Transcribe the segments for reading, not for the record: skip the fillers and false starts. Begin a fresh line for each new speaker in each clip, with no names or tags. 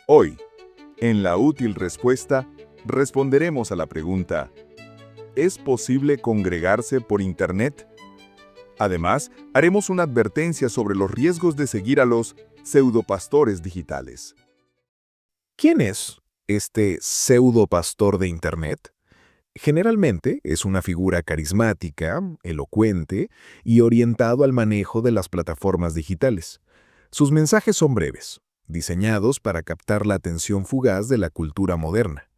Hoy, en la útil respuesta, responderemos a la pregunta: ¿es posible congregarse por Internet? Además, haremos una advertencia sobre los riesgos de seguir a los pseudopastores digitales.
¿Quién es este pseudopastor de Internet? Generalmente es una figura carismática, elocuente y orientado al manejo de las plataformas digitales. Sus mensajes son breves, diseñados para captar la atención fugaz de la cultura moderna.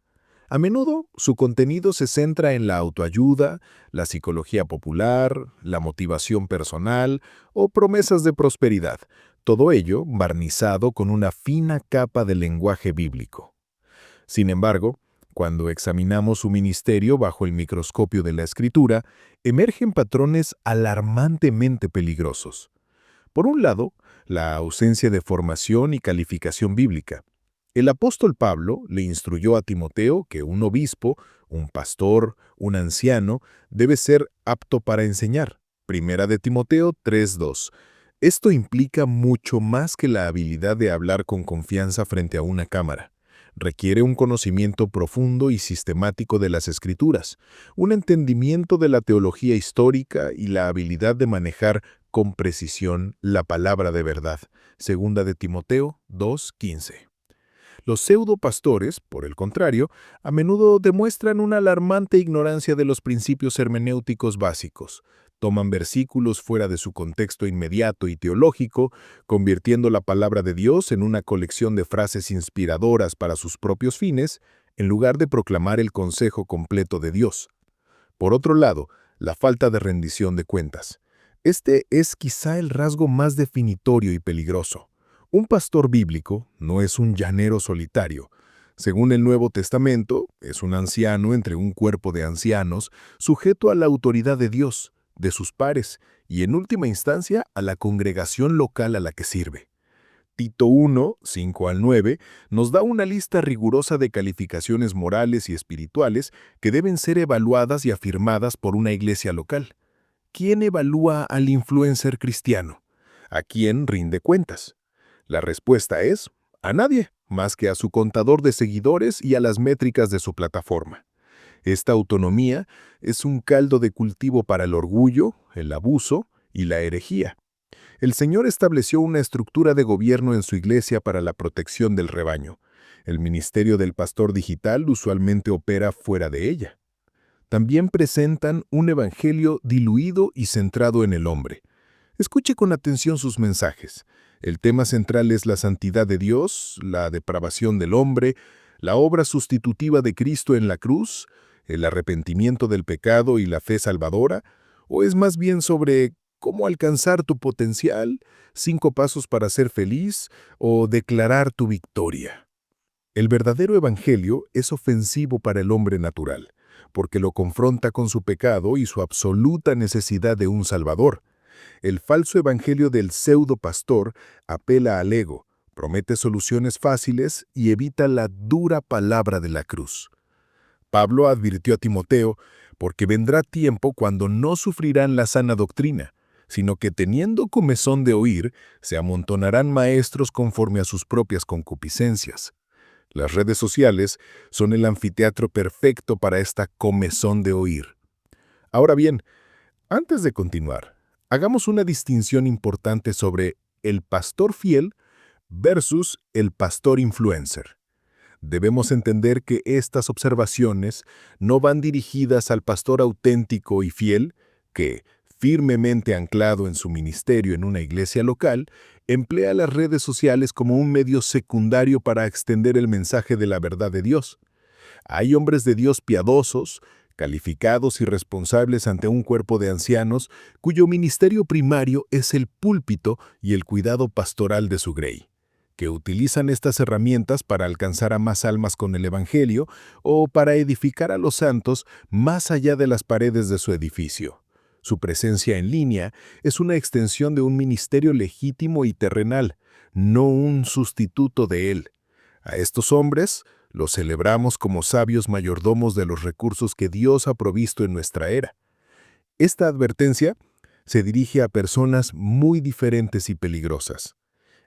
A menudo, su contenido se centra en la autoayuda, la psicología popular, la motivación personal o promesas de prosperidad, todo ello barnizado con una fina capa de lenguaje bíblico. Sin embargo, cuando examinamos su ministerio bajo el microscopio de la Escritura, emergen patrones alarmantemente peligrosos. Por un lado, la ausencia de formación y calificación bíblica. El apóstol Pablo le instruyó a Timoteo que un obispo, un pastor, un anciano, debe ser apto para enseñar. Primera de Timoteo 3:2. Esto implica mucho más que la habilidad de hablar con confianza frente a una cámara. Requiere un conocimiento profundo y sistemático de las Escrituras, un entendimiento de la teología histórica y la habilidad de manejar con precisión la palabra de verdad. Segunda de Timoteo 2:15. Los pseudopastores, por el contrario, a menudo demuestran una alarmante ignorancia de los principios hermenéuticos básicos. Toman versículos fuera de su contexto inmediato y teológico, convirtiendo la palabra de Dios en una colección de frases inspiradoras para sus propios fines, en lugar de proclamar el consejo completo de Dios. Por otro lado, la falta de rendición de cuentas. Este es quizá el rasgo más definitorio y peligroso. Un pastor bíblico no es un llanero solitario. Según el Nuevo Testamento, es un anciano entre un cuerpo de ancianos, sujeto a la autoridad de Dios, de sus pares y, en última instancia, a la congregación local a la que sirve. Tito 1, 5 al 9, nos da una lista rigurosa de calificaciones morales y espirituales que deben ser evaluadas y afirmadas por una iglesia local. ¿Quién evalúa al influencer cristiano? ¿A quién rinde cuentas? La respuesta es: a nadie, más que a su contador de seguidores y a las métricas de su plataforma. Esta autonomía es un caldo de cultivo para el orgullo, el abuso y la herejía. El Señor estableció una estructura de gobierno en su iglesia para la protección del rebaño. El ministerio del pastor digital usualmente opera fuera de ella. También presentan un evangelio diluido y centrado en el hombre. Escuche con atención sus mensajes. El tema central es la santidad de Dios, la depravación del hombre, la obra sustitutiva de Cristo en la cruz, el arrepentimiento del pecado y la fe salvadora, o es más bien sobre cómo alcanzar tu potencial, 5 pasos para ser feliz o declarar tu victoria. El verdadero evangelio es ofensivo para el hombre natural, porque lo confronta con su pecado y su absoluta necesidad de un Salvador. El falso evangelio del pseudo pastor apela al ego, promete soluciones fáciles y evita la dura palabra de la cruz. Pablo advirtió a Timoteo, porque vendrá tiempo cuando no sufrirán la sana doctrina, sino que teniendo comezón de oír, se amontonarán maestros conforme a sus propias concupiscencias. Las redes sociales son el anfiteatro perfecto para esta comezón de oír. Ahora bien, antes de continuar, hagamos una distinción importante sobre el pastor fiel versus el pastor influencer. Debemos entender que estas observaciones no van dirigidas al pastor auténtico y fiel que, firmemente anclado en su ministerio en una iglesia local, emplea las redes sociales como un medio secundario para extender el mensaje de la verdad de Dios. Hay hombres de Dios piadosos, calificados y responsables ante un cuerpo de ancianos cuyo ministerio primario es el púlpito y el cuidado pastoral de su grey, que utilizan estas herramientas para alcanzar a más almas con el Evangelio o para edificar a los santos más allá de las paredes de su edificio. Su presencia en línea es una extensión de un ministerio legítimo y terrenal, no un sustituto de él. A estos hombres los celebramos como sabios mayordomos de los recursos que Dios ha provisto en nuestra era. Esta advertencia se dirige a personas muy diferentes y peligrosas.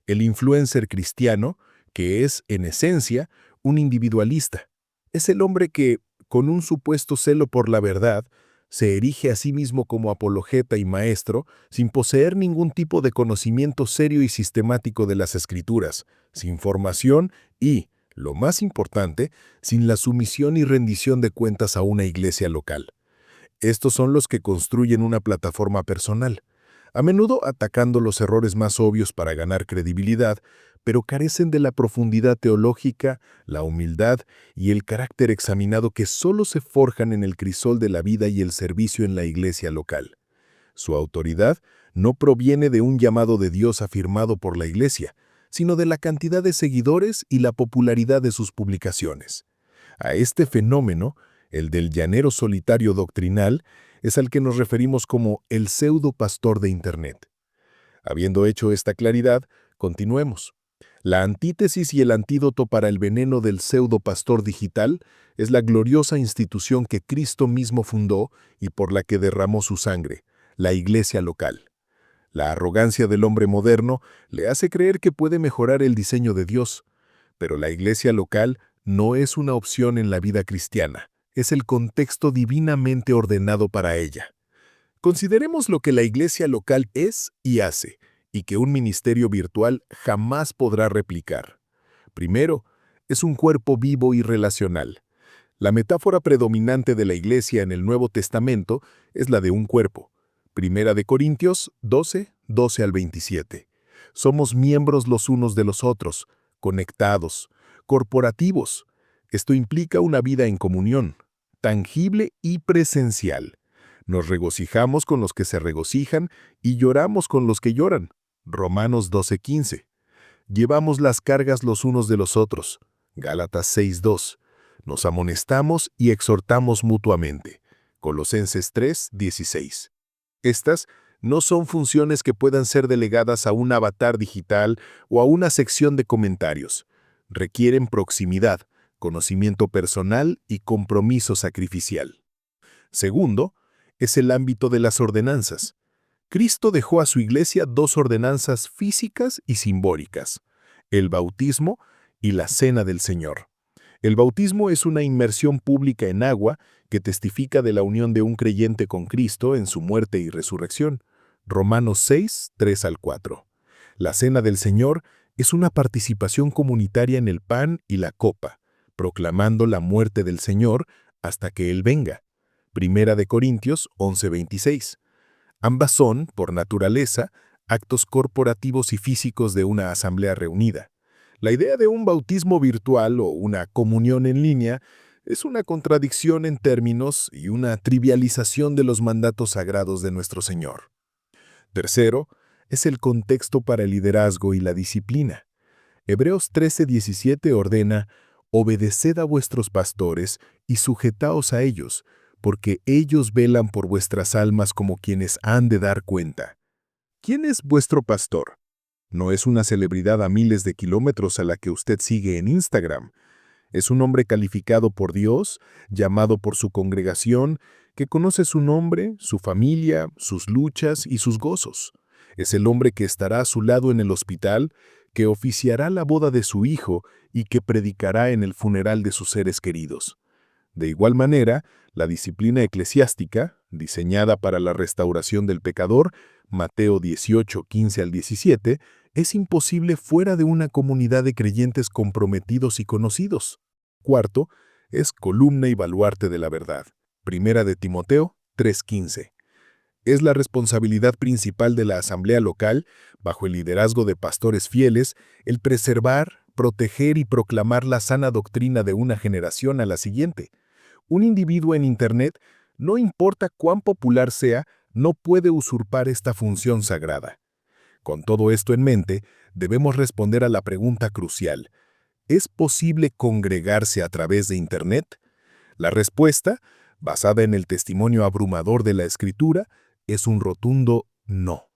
El influencer cristiano, que es, en esencia, un individualista. Es el hombre que, con un supuesto celo por la verdad, se erige a sí mismo como apologeta y maestro sin poseer ningún tipo de conocimiento serio y sistemático de las Escrituras, sin formación y, lo más importante, sin la sumisión y rendición de cuentas a una iglesia local. Estos son los que construyen una plataforma personal, a menudo atacando los errores más obvios para ganar credibilidad, pero carecen de la profundidad teológica, la humildad y el carácter examinado que solo se forjan en el crisol de la vida y el servicio en la iglesia local. Su autoridad no proviene de un llamado de Dios afirmado por la iglesia, sino de la cantidad de seguidores y la popularidad de sus publicaciones. A este fenómeno, el del llanero solitario doctrinal, es al que nos referimos como el pseudo pastor de Internet. Habiendo hecho esta claridad, continuemos. La antítesis y el antídoto para el veneno del pseudo pastor digital es la gloriosa institución que Cristo mismo fundó y por la que derramó su sangre, la iglesia local. La arrogancia del hombre moderno le hace creer que puede mejorar el diseño de Dios, pero la iglesia local no es una opción en la vida cristiana, es el contexto divinamente ordenado para ella. Consideremos lo que la iglesia local es y hace, y que un ministerio virtual jamás podrá replicar. Primero, es un cuerpo vivo y relacional. La metáfora predominante de la iglesia en el Nuevo Testamento es la de un cuerpo. Primera de Corintios 12, 12 al 27. Somos miembros los unos de los otros, conectados, corporativos. Esto implica una vida en comunión, tangible y presencial. Nos regocijamos con los que se regocijan y lloramos con los que lloran. Romanos 12:15. Llevamos las cargas los unos de los otros. Gálatas 6:2. Nos amonestamos y exhortamos mutuamente. Colosenses 3:16. Estas no son funciones que puedan ser delegadas a un avatar digital o a una sección de comentarios. Requieren proximidad, conocimiento personal y compromiso sacrificial. Segundo, es el ámbito de las ordenanzas. Cristo dejó a su iglesia dos ordenanzas físicas y simbólicas: el bautismo y la cena del Señor. El bautismo es una inmersión pública en agua que testifica de la unión de un creyente con Cristo en su muerte y resurrección. Romanos 6, 3 al 4. La cena del Señor es una participación comunitaria en el pan y la copa, proclamando la muerte del Señor hasta que Él venga. Primera de Corintios 11:26. Ambas son, por naturaleza, actos corporativos y físicos de una asamblea reunida. La idea de un bautismo virtual o una comunión en línea es una contradicción en términos y una trivialización de los mandatos sagrados de nuestro Señor. Tercero, es el contexto para el liderazgo y la disciplina. Hebreos 13:17 ordena: «Obedeced a vuestros pastores y sujetaos a ellos, porque ellos velan por vuestras almas como quienes han de dar cuenta». ¿Quién es vuestro pastor? No es una celebridad a miles de kilómetros a la que usted sigue en Instagram. Es un hombre calificado por Dios, llamado por su congregación, que conoce su nombre, su familia, sus luchas y sus gozos. Es el hombre que estará a su lado en el hospital, que oficiará la boda de su hijo y que predicará en el funeral de sus seres queridos. De igual manera, la disciplina eclesiástica, diseñada para la restauración del pecador, Mateo 18, 15 al 17, es imposible fuera de una comunidad de creyentes comprometidos y conocidos. Cuarto, es columna y baluarte de la verdad. Primera de Timoteo 3:15. Es la responsabilidad principal de la asamblea local, bajo el liderazgo de pastores fieles, el preservar, proteger y proclamar la sana doctrina de una generación a la siguiente. Un individuo en Internet, no importa cuán popular sea, no puede usurpar esta función sagrada. Con todo esto en mente, debemos responder a la pregunta crucial: ¿es posible congregarse a través de Internet? La respuesta, basada en el testimonio abrumador de la Escritura, es un rotundo no.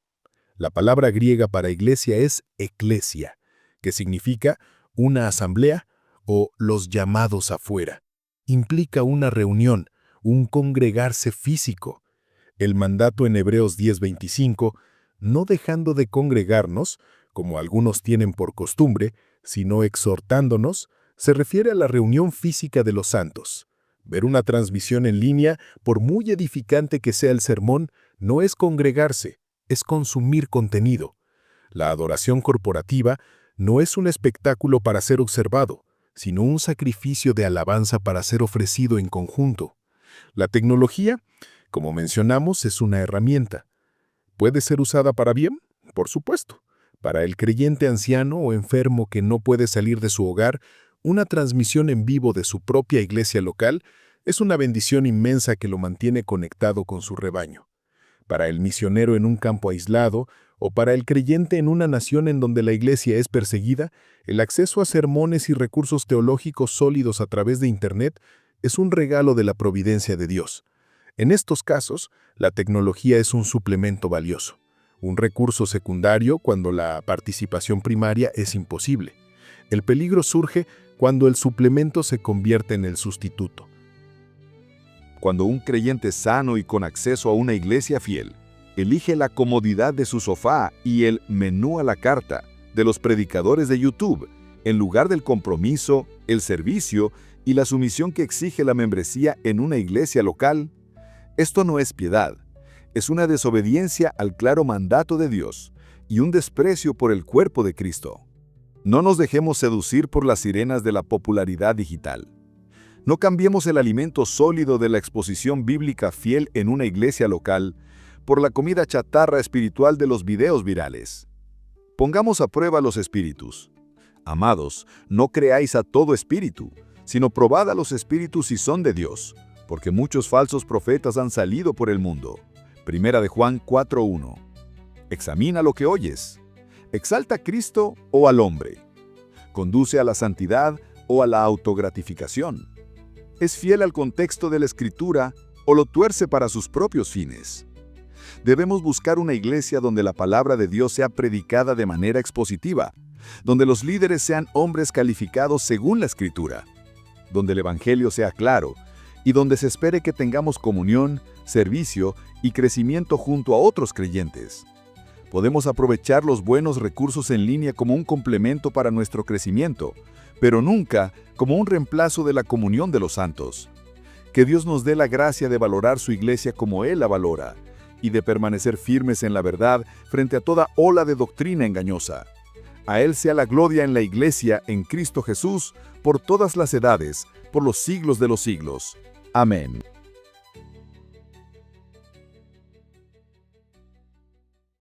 La palabra griega para iglesia es eklesia, que significa una asamblea o los llamados afuera. Implica una reunión, un congregarse físico. El mandato en Hebreos 10:25, no dejando de congregarnos, como algunos tienen por costumbre, sino exhortándonos, se refiere a la reunión física de los santos. Ver una transmisión en línea, por muy edificante que sea el sermón, no es congregarse, es consumir contenido. La adoración corporativa no es un espectáculo para ser observado, sino un sacrificio de alabanza para ser ofrecido en conjunto. La tecnología, como mencionamos, es una herramienta. ¿Puede ser usada para bien? Por supuesto. Para el creyente anciano o enfermo que no puede salir de su hogar, una transmisión en vivo de su propia iglesia local es una bendición inmensa que lo mantiene conectado con su rebaño. Para el misionero en un campo aislado o para el creyente en una nación en donde la iglesia es perseguida, el acceso a sermones y recursos teológicos sólidos a través de Internet es un regalo de la providencia de Dios. En estos casos, la tecnología es un suplemento valioso, un recurso secundario cuando la participación primaria es imposible. El peligro surge cuando el suplemento se convierte en el sustituto.
Cuando un creyente sano y con acceso a una iglesia fiel elige la comodidad de su sofá y el menú a la carta de los predicadores de YouTube, en lugar del compromiso, el servicio y la sumisión que exige la membresía en una iglesia local, esto no es piedad, es una desobediencia al claro mandato de Dios y un desprecio por el cuerpo de Cristo. No nos dejemos seducir por las sirenas de la popularidad digital. No cambiemos el alimento sólido de la exposición bíblica fiel en una iglesia local por la comida chatarra espiritual de los videos virales. Pongamos a prueba los espíritus. Amados, no creáis a todo espíritu, sino probad a los espíritus si son de Dios, porque muchos falsos profetas han salido por el mundo. Primera de Juan 4:1. Examina lo que oyes. ¿Exalta a Cristo o al hombre? ¿Conduce a la santidad o a la autogratificación? ¿Es fiel al contexto de la Escritura o lo tuerce para sus propios fines? Debemos buscar una iglesia donde la palabra de Dios sea predicada de manera expositiva, donde los líderes sean hombres calificados según la Escritura, donde el Evangelio sea claro y donde se espere que tengamos comunión, servicio y crecimiento junto a otros creyentes. Podemos aprovechar los buenos recursos en línea como un complemento para nuestro crecimiento, pero nunca como un reemplazo de la comunión de los santos. Que Dios nos dé la gracia de valorar su iglesia como Él la valora y de permanecer firmes en la verdad frente a toda ola de doctrina engañosa. A Él sea la gloria en la iglesia en Cristo Jesús por todas las edades, por los siglos de los siglos. Amén.